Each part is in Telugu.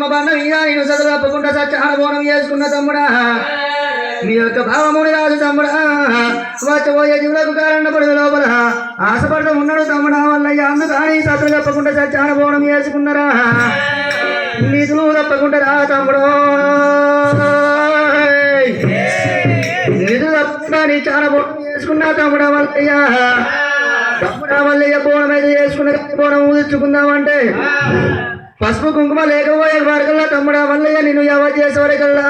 అమ్మ బండ మీద నేను చదువు తప్పకుండా సత్యాన బోనం చేసుకున్న తమ్ముడా నీ యొక్క భావముని రాజు తమ్ముడా వచ్చబోయే జీవులకు కారణ పడిన లోపల ఆశపడుతూ ఉన్నాడు తమ్ముడా వల్లయ్య అన్న కానీ సత్తులు తప్పకుండా సత్యాన బోనం చేసుకున్నారా నిధులు తప్పకుండా రా తమ్ముడు నిధులు తప్పకుండా నీ చాలా బోనం చేసుకున్నా తమ్ముడా వల్లయ్య తమ్ముడా వల్లయ్య బోనం అయితే చేసుకున్న బోనం ఊదించుకుందామంటే పసుపు కుంకుమ లేకపోయే వరకల్లా తమ్ముడా వల్లయ్య నేను ఎవరు చేసేవరకల్లా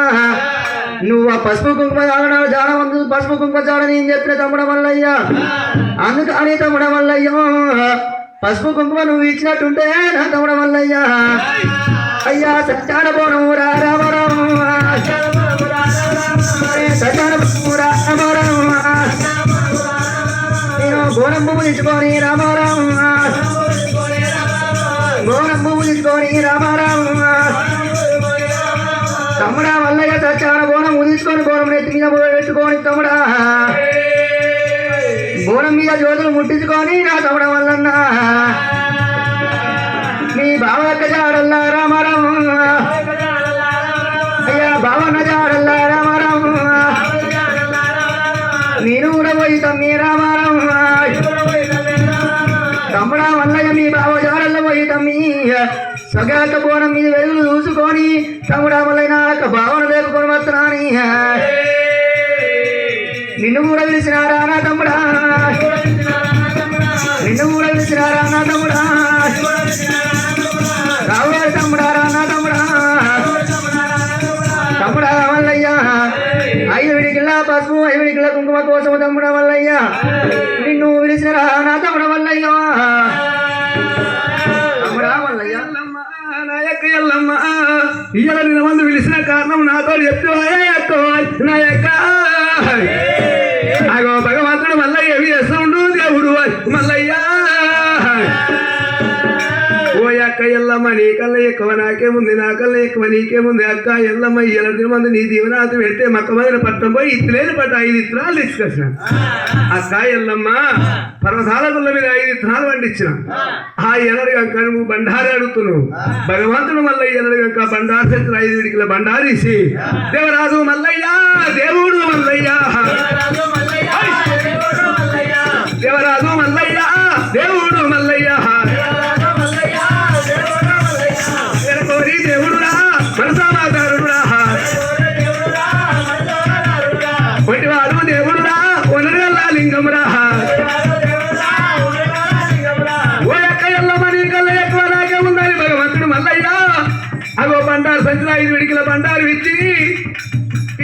నువ్వు ఆ పసుపు కుంకుమ తాగడాడు జాడవంతు పసుపు కుంకుమ చాడ నేను చెప్పిన తమ్ముడ వల్లయ్య అందుకని తమ్ముడ వల్లయ్య పసుపు కుంకుమ నువ్వు ఇచ్చినట్టుంటే నా తమ్ముడ వల్లయ్య అయ్యా సత్యాన బోనము రామరాము సత్యాన రామరాము నేను బోనం పువ్వు తెచ్చుకొని రామారాము బోనం పువ్వు తెచ్చుకొని రామారాము తమ్ముడా వల్లయ్య సత్యాన బోనం ఉదించుకొని బోనం నెత్తి మీద పెట్టుకొని తమ్ముడా బోనం మీద జ్యోతులు ముట్టించుకొని నా తమ్ముడ వల్లన్న నీ బావ యొక్క జాడల్లా రామారాము అయ్యా బావన్న జాడల్లా రామారాము నేను కూడా పోయి తమ్మి రామారాము తమ్ముడా వల్లయ్య మీ బావ జాడల్లో పోయి తమ్మి సగాక బోనం మీద వెలుగులు చూసుకొని తమ్ముడా వల్లైనా భావన లేకుకొని వస్తున్నాని నిన్ను కూడా పిలిచినారా నా తమ్ముడా నిన్ను కూడా పిలిచినారా నా తమ్ముడా రావుగారి తమ్ముడా రా నా తమ్ముడా తమ్ముడా వల్లయ్య 5 విడికిళ్ళ పసుపు 5 విడికిళ్ళ కుంకుమ కోసం తమ్ముడా వల్లయ్య నిన్ను పిలిచినారా నా తమ్ముడ వల్లయ్య తమ్ముడా వల్లయ్య ఎల్లమ్మ ఇయ్యాల నిన్న మంది పిలిచిన కారణం నాతో చెప్తూ నా యొక్క అగో భగవంతుడు మల్లయ్య ఏమి చేస్తుండు దేవుడు మల్లయ్య ఓ అక్క ఎల్లమ్మ నీ కల్లా ఎక్కువ నాకేముంది నా కల్లా ఎక్కువ నీకేముంది అక్క ఎల్లమ్మ ఇయ్యాల మంది నీ దీవనాథం పెడితే మక్కమైన పట్టం పోయి ఇత్తులేని పట్ట 5 ఇత్తనాలు తీసుకొచ్చిన అక్క ఎల్లమ్మ పర్వతాల గుళ్ళ మీద 5 ఇత్తనాలు పండించిన ఆ ఎనడుగంక నువ్వు బండారి అడుగుతున్నావు భగవంతుడు మల్లయ్య ఎనడుగంక బండారు చేతులు 5 విడికిల బండారీసి దేవరాజు మల్లయ్య దేవుడు మల్లయ్య దేవరాజు మల్లయ్య దేవుడు మల్లయ్య కోరి దేవుడురా మనసామాదారుడురా ఒంటివాడు దేవుడురా ఒనరల్లా లింగంరా ఓ ఎక్క ఎల్లమ్మ నీ కల్లా ఎక్కువ నాకే ఉందని భగవంతుడు మల్లయ్య అగో బండారు సంచులు 5 విడికిల బండారు ఇచ్చి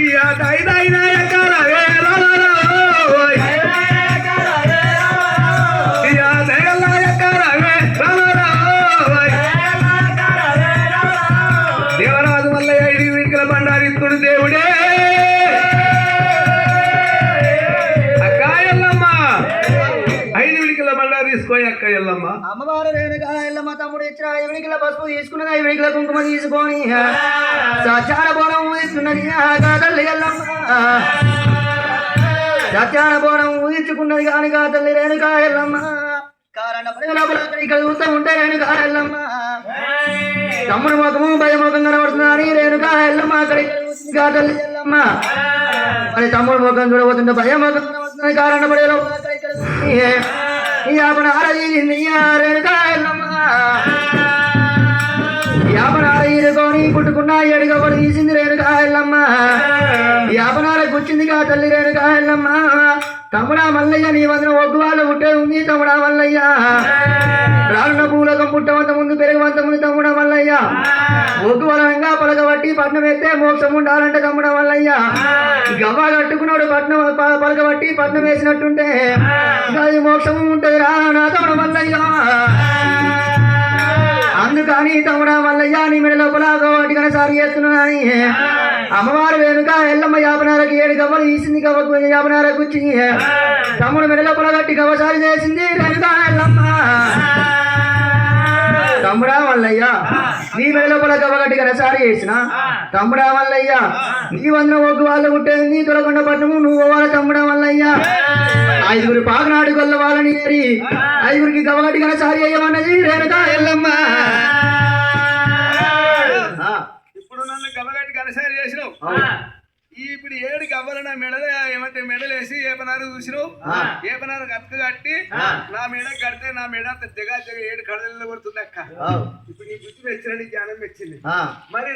ఈ ఆట 5 ఎక్కాల దేవరాజు మల్లయ్య 5 విడికిల బండారిత్తుడు దేవుడే అక్క ఎల్లమ్మ 5 విడికిల బండారు తీసుకోయి అక్క ఎల్లమ్మ అమ్మవారు రేణుకా ఎల్లమ్మ తమ్ముడు ఇచ్చిన 5 విడికిల పసుపు తీసుకున్నది 5 విడికిల కుంకుమ తీసుకొని సత్యాన బోనం ఊదిస్తున్నది తల్లి ఎల్లమ్మ సత్యాన బోనం ఊదించుకున్నది కాని తల్లి రేణుకా ఎల్లమ్మ కారణ ఇక్కడ చూస్తూ ఉంటే రేణుకా ఎల్లమ్మ తమ్ముడు ముఖము భయముఖం కనబడుతుందని రేణుకా ఎల్లమ్మ అక్కడికి తల్లి ఎల్లమ్మ మరి తమ్ముడు ముఖం చూడబోతుంటే భయముఖం కనబడుతుంది కారణ పడేలో రేణుకా ఎల్లమ్మ యాపనార ఈరుకొని పుట్టుకున్న ఎడుగబడి తీసింది రేణుకా ఎల్లమ్మ యాపనార కూర్చుందిగా తల్లి రేణుకా ఎల్లమ్మ తమ్ముడా మల్లయ్య నీ వదిన ఒగ్గు వాళ్ళు పుట్టే ఉంది తమ్ముడా మల్లయ్య రానున్న పూలకం పుట్టవంత ముందు పెరగవంత ముందు తమ్ముడా మల్లయ్య ఒగ్గు వలనంగా పలకబట్టి పట్నం ఎత్తే మోక్షం ఉండాలంటే తమ్ముడా మల్లయ్య గవ్వ కట్టుకున్నాడు పట్నం పలకబట్టి పట్నం వేసినట్టుంటే అది మోక్షము ఉంటది రా నా తమ్ముడు మల్లయ్య అందుకని తమ్ముడా మల్లయ్య నీ మెడ లోపల వాటికన్నా సారి చేస్తున్నాని అమ్మవారు వెనుక ఎల్లమ్మ యాపనారకి 7 గవ్వలు తీసింది గవ్వకు యాపనార కూర్చి తమ్ముడు మెడ లోపల కట్టి గవ్వసారి చేసింది వెనుక ఎల్లమ్మ తమ్ముడా మల్లయ్య నీ మెడ లోపల గవ్వ కట్టి కనసారి చేసిన తమ్ముడా మల్లయ్య నీ వందన ఒగ్గు వాళ్ళు పుట్టేది తొలకొండ పట్టము నువ్వు వాళ్ళ తమ్ముడా మల్లయ్య 5 పాకనాడు గొల్ల వాళ్ళని ఏరి 5 గవ్వ కట్టి కనసారి చేయమన్నది రేణుకా ఎల్లమ్మ ఇప్పుడు ఏడు గవ్వలు నా మెడలు ఏమంటే మెడలేసి ఏపనారు చూసినావు ఏపనారు కక్క కట్టి నా మెడ కడితే నా మెడ అంత జగా ఏడు కడలలో కొడుతుంది అక్క ఇప్పుడు నీ బుద్ధి మెచ్చిన జ్ఞానం మెచ్చింది మరి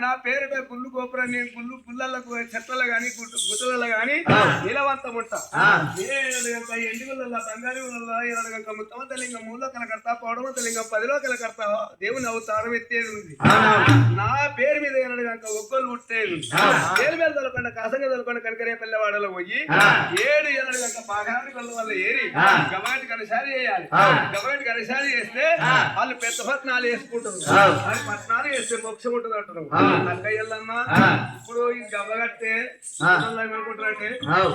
నా పేరుపై గుళ్ళు గోపురం నేను గుళ్ళకు చెట్లలో గాని గుట్టలలో గాని నీలవంతం ఉంటా ఎండుగులలో బంగారు ఇరవై ముత్తమంత లింగం మూలో కల కడతా పౌడమంత లింగం 10లో కల కడతా దేవుని అవతారం ఎత్తేది ఉంది నా పేరు మీద ఏనడుగంక ఒక్కళ్ళు ఉట్టేది పేరు మీద తొలకుండా కాసంగా తొలకుండా కనకరే పిల్లవాడలో పోయి 7 ఏనడుగంక పాగాని కొల్ల వల్ల ఏరి గబాటి కనసారి చేయాలి గబాటి కనసారి చేస్తే వాళ్ళు పెద్ద పట్నాలు వేసుకుంటారు వాళ్ళు పట్నాలు వేస్తే మోక్షం ఉంటుంది అంటారు అక్కయ్యల్లమ్మా ఇప్పుడు ఈ గబ్బగట్టే ఏమనుకుంటారంటే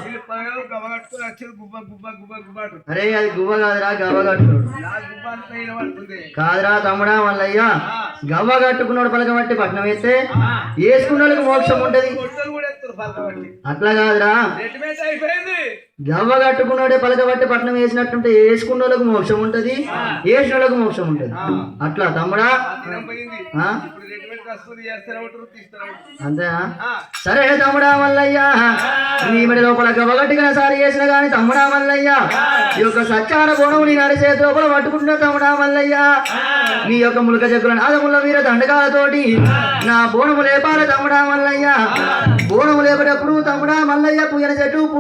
వీళ్ళు గబ్బగట్టు వచ్చి గుబ్బ గుబ్బ గుబ్బ గుబ్బ అరే అది గువ్వ కాదురా గవ్వగట్టు గుబ్బ అంతా వినబడుతుంది కాదురా తమ్ముడా మల్లయ్య గవ్వ కట్టుకున్నాడు పలకబట్టి పట్నం వేస్తే వేసుకున్నోళ్ళకి మోక్షం ఉంటది అట్లా కాదురా అయిపోయింది గవ్వ కట్టుకున్నాడే పలకబట్టి పట్నం వేసినట్టుంటే వేసుకున్నోళ్ళకు మోక్షం ఉంటది వేసినోళ్ళకు మోక్షం ఉంటది అట్లా తమ్ముడా అంతేనా సరే తమ్ముడా మల్లయ్య నీ మడి లోపల గవ్వగట్టిగా సారి చేసిన గాని తమ్ముడా మల్లయ్య ఈ యొక్క సచ్చార బోనం నీ నడి చేతి లోపల పట్టుకుంటున్నా తమ్ముడా మల్లయ్య నీ యొక్క ములక చెక్కుల నాదముల వీర దండకాలతోటి నా బోనము లేపాల తమ్ముడా మల్లయ్య బోనము లేపేటప్పుడు తమ్ముడా మల్లయ్య పూయన చెట్టు